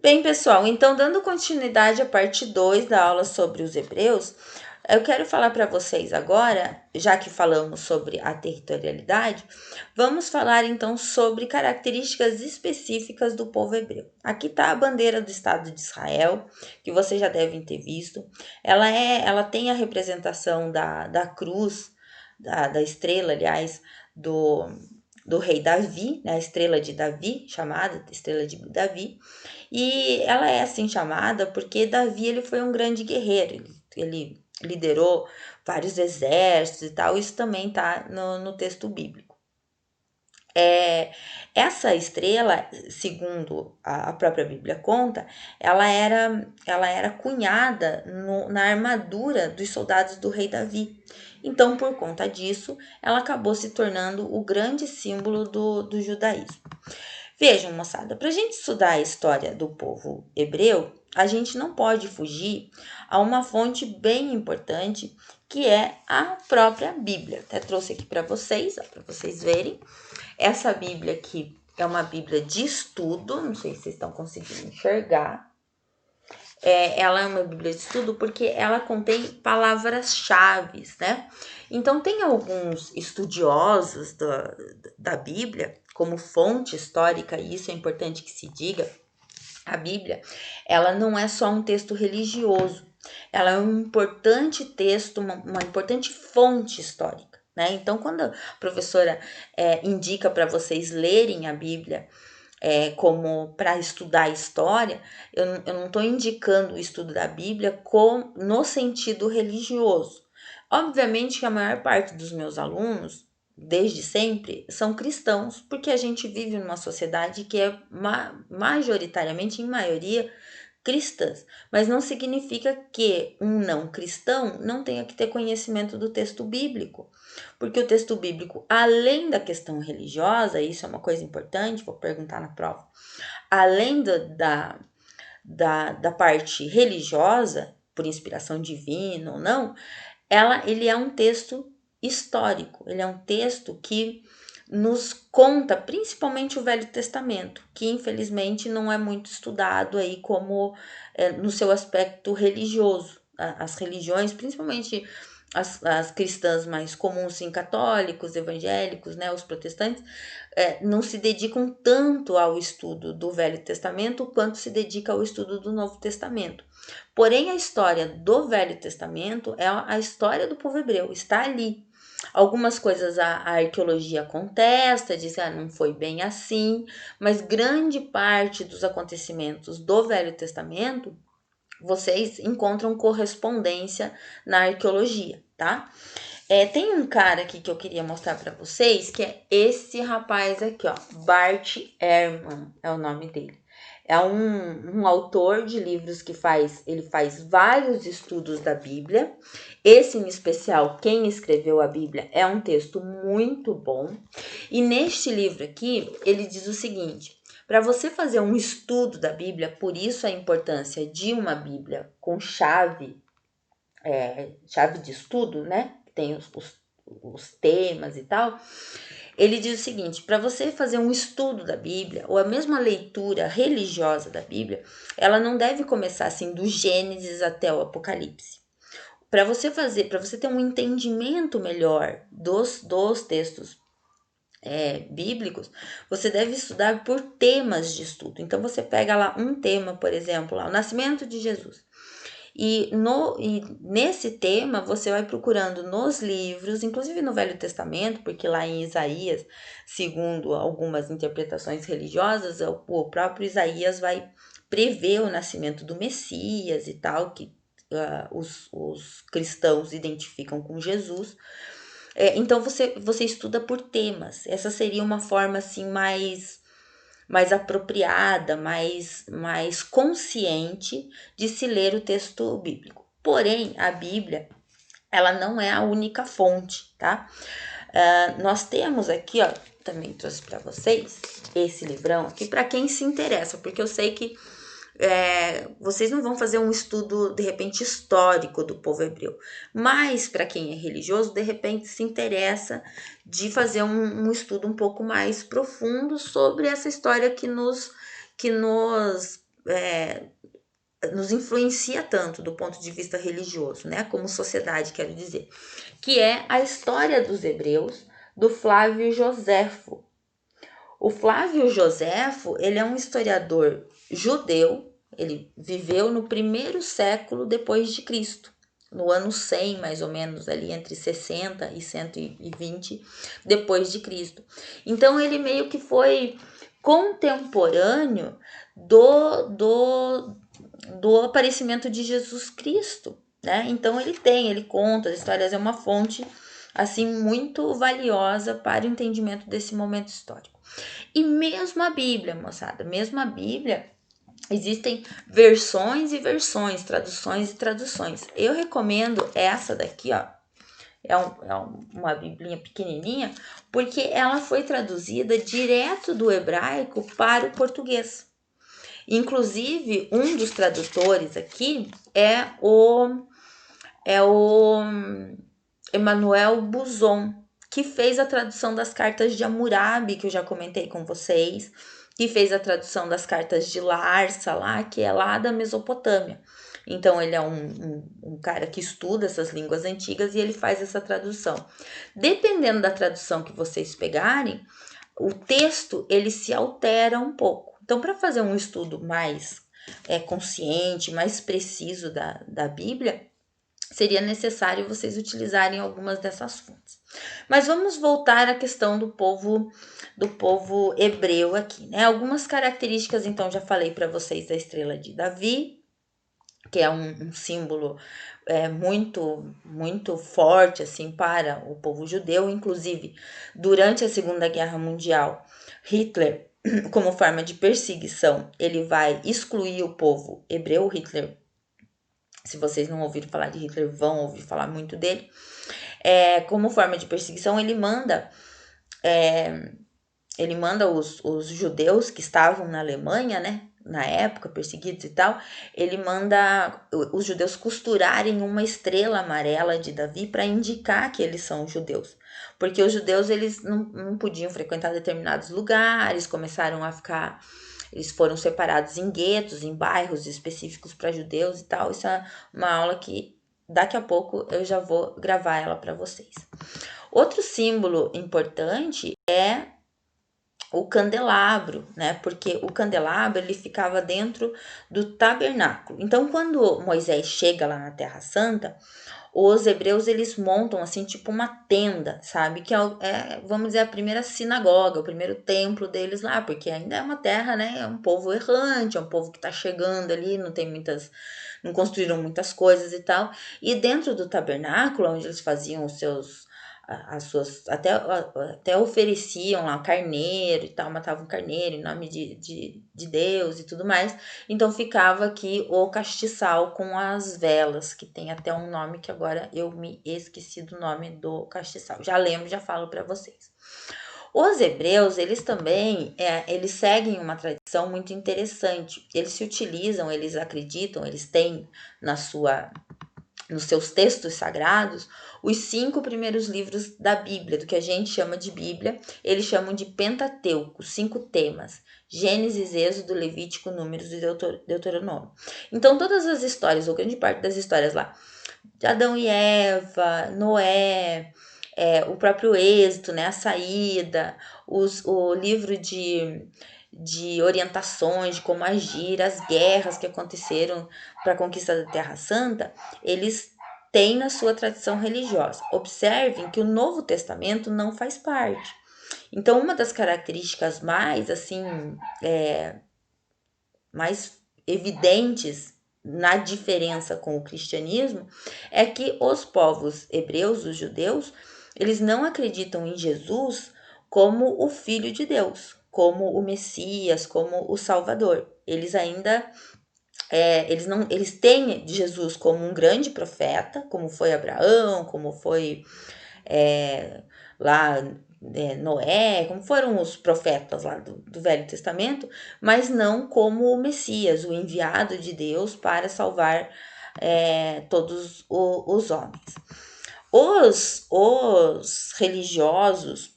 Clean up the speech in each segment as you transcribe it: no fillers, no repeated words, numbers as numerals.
Bem, pessoal, então dando continuidade à parte 2 da aula sobre os hebreus, eu quero falar para vocês agora, já que falamos sobre a territorialidade, vamos falar então sobre características específicas do povo hebreu. Aqui está a bandeira do Estado de Israel, que vocês já devem ter visto. Ela tem a representação da cruz, da estrela, aliás, do rei Davi, né, a estrela de Davi, chamada estrela de Davi. E ela é assim chamada porque Davi ele foi um grande guerreiro, ele liderou vários exércitos e tal, isso também está no texto bíblico. Essa estrela, segundo a própria Bíblia conta, ela era cunhada na armadura dos soldados do rei Davi. Então, por conta disso, ela acabou se tornando o grande símbolo do judaísmo. Vejam, moçada, para a gente estudar a história do povo hebreu, a gente não pode fugir a uma fonte bem importante que é a própria Bíblia. Até trouxe aqui para vocês verem. Essa Bíblia aqui é uma Bíblia de estudo, não sei se vocês estão conseguindo enxergar. Ela é uma Bíblia de estudo porque ela contém palavras-chave, né? Então, tem alguns estudiosos da Bíblia como fonte histórica, e isso é importante que se diga, a Bíblia, ela não é só um texto religioso, ela é um importante texto, uma importante fonte histórica, né? Então, quando a professora indica para vocês lerem a Bíblia, como para estudar a história, eu não estou indicando o estudo da Bíblia no sentido religioso. Obviamente que a maior parte dos meus alunos, desde sempre, são cristãos, porque a gente vive numa sociedade que é majoritariamente, em maioria, cristãs, mas não significa que um não cristão não tenha que ter conhecimento do texto bíblico, porque o texto bíblico, além da questão religiosa, isso é uma coisa importante, vou perguntar na prova, além da parte religiosa, por inspiração divina ou não, ele é um texto histórico, ele é um texto que nos conta principalmente o Velho Testamento, que infelizmente não é muito estudado aí como no seu aspecto religioso. As religiões, principalmente as cristãs mais comuns, sim, católicos, evangélicos, né, os protestantes, não se dedicam tanto ao estudo do Velho Testamento quanto se dedica ao estudo do Novo Testamento. Porém, a história do Velho Testamento é a história do povo hebreu, está ali. Algumas coisas a arqueologia contesta, diz que não foi bem assim, mas grande parte dos acontecimentos do Velho Testamento vocês encontram correspondência na arqueologia, tá? Tem um cara aqui que eu queria mostrar para vocês, que é esse rapaz aqui, ó, Bart Ehrman é o nome dele. É um autor de livros que ele faz vários estudos da Bíblia. Esse em especial, Quem Escreveu a Bíblia, é um texto muito bom. E neste livro aqui, ele diz o seguinte: para você fazer um estudo da Bíblia, por isso a importância de uma Bíblia com chave de estudo, né? Que tem os temas e tal. Ele diz o seguinte: para você fazer um estudo da Bíblia, ou a mesma leitura religiosa da Bíblia, ela não deve começar assim do Gênesis até o Apocalipse. Para você ter um entendimento melhor dos textos bíblicos, você deve estudar por temas de estudo. Então você pega lá um tema, por exemplo, lá, o nascimento de Jesus. E nesse tema você vai procurando nos livros, inclusive no Velho Testamento, porque lá em Isaías, segundo algumas interpretações religiosas, o próprio Isaías vai prever o nascimento do Messias e tal, que os cristãos identificam com Jesus. Então você estuda por temas. Essa seria uma forma assim mais apropriada, mais consciente de se ler o texto bíblico. Porém, a Bíblia, ela não é a única fonte, tá? Nós temos aqui, ó, também trouxe para vocês esse livrão aqui para quem se interessa, porque eu sei que vocês não vão fazer um estudo de repente histórico do povo hebreu, mas para quem é religioso, de repente se interessa de fazer um estudo um pouco mais profundo sobre essa história que nos nos influencia tanto do ponto de vista religioso, né, como sociedade, quero dizer, que é a história dos hebreus do Flávio Joséfo. O Flávio Joséfo, ele é um historiador judeu, ele viveu no 1º século depois de Cristo, no ano 100, mais ou menos, ali entre 60 e 120 depois de Cristo. Então, ele meio que foi contemporâneo do aparecimento de Jesus Cristo, né? Então, ele conta as histórias, é uma fonte, assim, muito valiosa para o entendimento desse momento histórico. E mesmo a Bíblia, moçada, mesmo a Bíblia, existem versões e versões, traduções e traduções. Eu recomendo essa daqui, ó. Uma biblinha pequenininha, porque ela foi traduzida direto do hebraico para o português. Inclusive, um dos tradutores aqui é o Emmanuel Buzon, que fez a tradução das cartas de Hammurabi, que eu já comentei com vocês, que fez a tradução das cartas de Larsa, lá, que é lá da Mesopotâmia. Então, ele é um cara que estuda essas línguas antigas e ele faz essa tradução. Dependendo da tradução que vocês pegarem, o texto, ele se altera um pouco. Então, para fazer um estudo mais consciente, mais preciso da Bíblia, seria necessário vocês utilizarem algumas dessas fontes. Mas vamos voltar à questão do povo hebreu aqui, né? Algumas características, então, já falei para vocês da estrela de Davi, que é um símbolo muito forte, assim, para o povo judeu. Inclusive, durante a Segunda Guerra Mundial, Hitler, como forma de perseguição, ele vai excluir o povo hebreu. Hitler, se vocês não ouviram falar de Hitler, vão ouvir falar muito dele. Como forma de perseguição, ele manda os judeus que estavam na Alemanha, né, na época, perseguidos e tal, ele manda os judeus costurarem uma estrela amarela de Davi para indicar que eles são judeus. Porque os judeus, eles não podiam frequentar determinados lugares, eles foram separados em guetos, em bairros específicos para judeus e tal. Isso é uma aula que daqui a pouco eu já vou gravar ela para vocês. Outro símbolo importante é o candelabro, né? Porque o candelabro, ele ficava dentro do tabernáculo. Então, quando Moisés chega lá na Terra Santa, os hebreus, eles montam assim, tipo uma tenda, sabe? Que vamos dizer, a primeira sinagoga, o primeiro templo deles lá, porque ainda é uma terra, né? É um povo errante, é um povo que tá chegando ali, não construíram muitas coisas e tal. E dentro do tabernáculo, onde eles faziam até ofereciam lá carneiro e tal, matavam carneiro em nome de Deus e tudo mais. Então ficava aqui o castiçal com as velas, que tem até um nome que agora eu me esqueci do nome do castiçal. Já lembro, já falo para vocês. Os hebreus, eles também, eles seguem uma tradição muito interessante. Eles se utilizam, eles acreditam, eles têm nos seus textos sagrados, os 5 primeiros livros da Bíblia, do que a gente chama de Bíblia, eles chamam de Pentateuco, 5 temas: Gênesis, Êxodo, Levítico, Números e Deuteronômio. Então, todas as histórias, ou grande parte das histórias lá, de Adão e Eva, Noé, o próprio Êxodo, né, a saída, o livro de orientações, de como agir, as guerras que aconteceram para a conquista da Terra Santa, eles têm na sua tradição religiosa. Observem que o Novo Testamento não faz parte. Então, uma das características mais, assim, mais evidentes na diferença com o cristianismo é que os povos hebreus, os judeus, eles não acreditam em Jesus como o Filho de Deus, como o Messias, como o Salvador. Eles ainda eles têm Jesus como um grande profeta, como foi Abraão, como foi lá Noé, como foram os profetas lá do Velho Testamento, mas não como o Messias, o enviado de Deus para salvar todos os homens. Os religiosos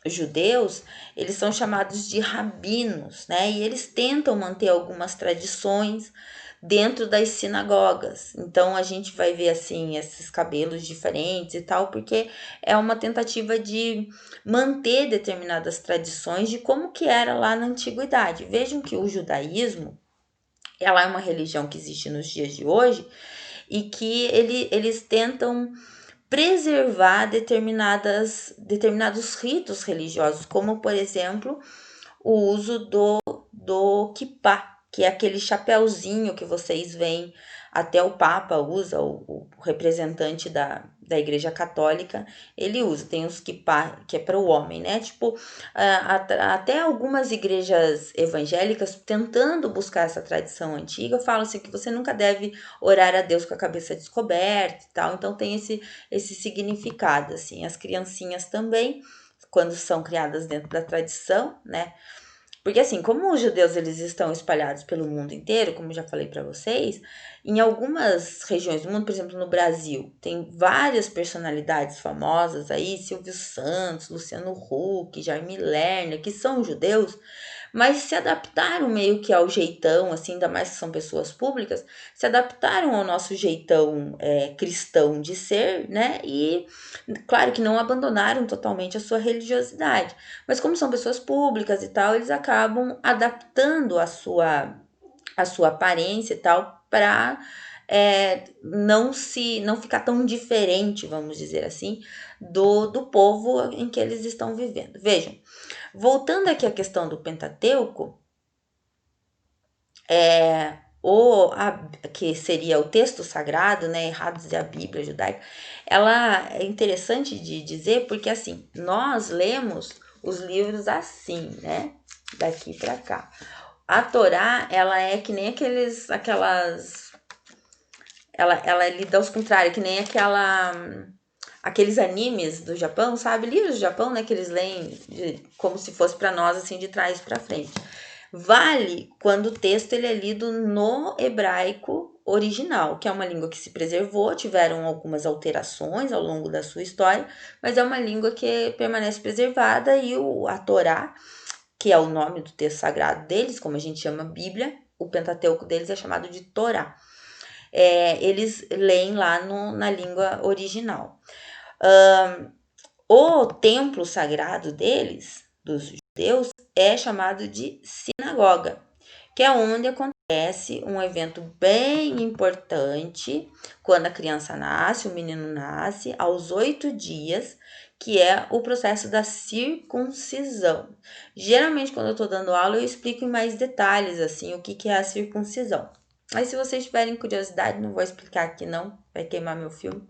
judeus, eles são chamados de rabinos, né? E eles tentam manter algumas tradições dentro das sinagogas. Então a gente vai ver assim esses cabelos diferentes e tal, porque é uma tentativa de manter determinadas tradições de como que era lá na antiguidade. Vejam que o judaísmo, ela é uma religião que existe nos dias de hoje e que eles tentam preservar determinados ritos religiosos, como por exemplo o uso do kippah, que é aquele chapéuzinho que vocês veem, até o Papa usa, o representante da Igreja Católica, ele usa, tem os kippah, que é para o homem, né? Tipo, até algumas igrejas evangélicas, tentando buscar essa tradição antiga, falam assim que você nunca deve orar a Deus com a cabeça descoberta e tal, então tem esse significado, assim. As criancinhas também, quando são criadas dentro da tradição, né? Porque assim, como os judeus eles estão espalhados pelo mundo inteiro, como já falei para vocês, em algumas regiões do mundo, por exemplo, no Brasil, tem várias personalidades famosas aí, Silvio Santos, Luciano Huck, Jaime Lerner, que são judeus, mas se adaptaram meio que ao jeitão, assim, ainda mais que são pessoas públicas, se adaptaram ao nosso jeitão cristão de ser, né? E claro que não abandonaram totalmente a sua religiosidade, mas como são pessoas públicas e tal, eles acabam adaptando a sua aparência e tal para não ficar tão diferente, vamos dizer assim, do povo em que eles estão vivendo. Vejam, voltando aqui à questão do Pentateuco, que seria o texto sagrado, né, errado dizer a Bíblia judaica, ela é interessante de dizer porque assim, nós lemos os livros assim, né, daqui para cá. A Torá, ela é que nem ela é lida aos contrários, que nem aqueles animes do Japão, sabe? Livros do Japão, né, que eles leem como se fosse para nós, assim, de trás para frente. Vale quando o texto ele é lido no hebraico original, que é uma língua que se preservou, tiveram algumas alterações ao longo da sua história, mas é uma língua que permanece preservada e a Torá, que é o nome do texto sagrado deles, como a gente chama Bíblia, o Pentateuco deles é chamado de Torá. Eles leem lá na língua original. O templo sagrado deles, dos judeus, é chamado de sinagoga, que é onde acontece um evento bem importante quando a criança nasce, o menino nasce, aos 8 dias, que é o processo da circuncisão. Geralmente, quando eu estou dando aula, eu explico em mais detalhes, assim, o que é a circuncisão. Mas se vocês tiverem curiosidade, não vou explicar aqui não, vai queimar meu filme.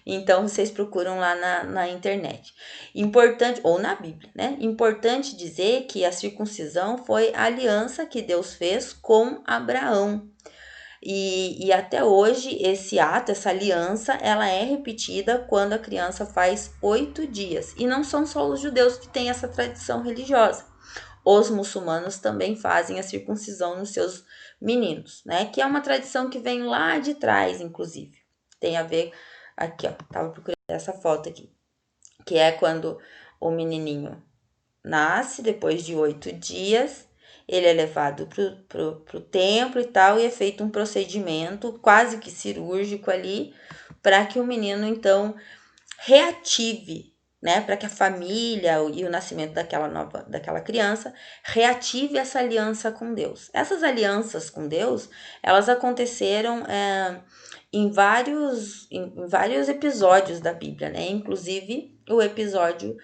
Então, vocês procuram lá na internet. Importante, ou na Bíblia, né? Importante dizer que a circuncisão foi a aliança que Deus fez com Abraão. E até hoje, esse ato, essa aliança, ela é repetida quando a criança faz 8 dias. E não são só os judeus que têm essa tradição religiosa. Os muçulmanos também fazem a circuncisão nos seus meninos, né? Que é uma tradição que vem lá de trás, inclusive. Tem a ver, aqui ó, tava procurando essa foto aqui, que é quando o menininho nasce, depois de 8 dias, ele é levado pro templo e tal, e é feito um procedimento quase que cirúrgico ali, para que o menino, então, reative, né, para que a família e o nascimento daquela criança reative essa aliança com Deus. Essas alianças com Deus, elas aconteceram em vários episódios da Bíblia, né? Inclusive o episódio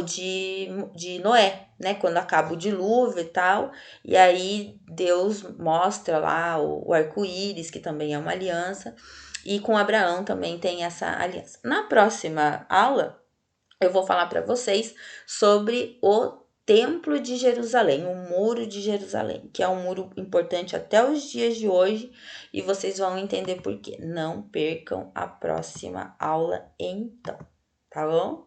de Noé, né? Quando acaba o dilúvio e tal, e aí Deus mostra lá o arco-íris, que também é uma aliança, e com Abraão também tem essa aliança. Na próxima aula, eu vou falar para vocês sobre o Templo de Jerusalém, o Muro de Jerusalém, que é um muro importante até os dias de hoje, e vocês vão entender por quê. Não percam a próxima aula então, tá bom?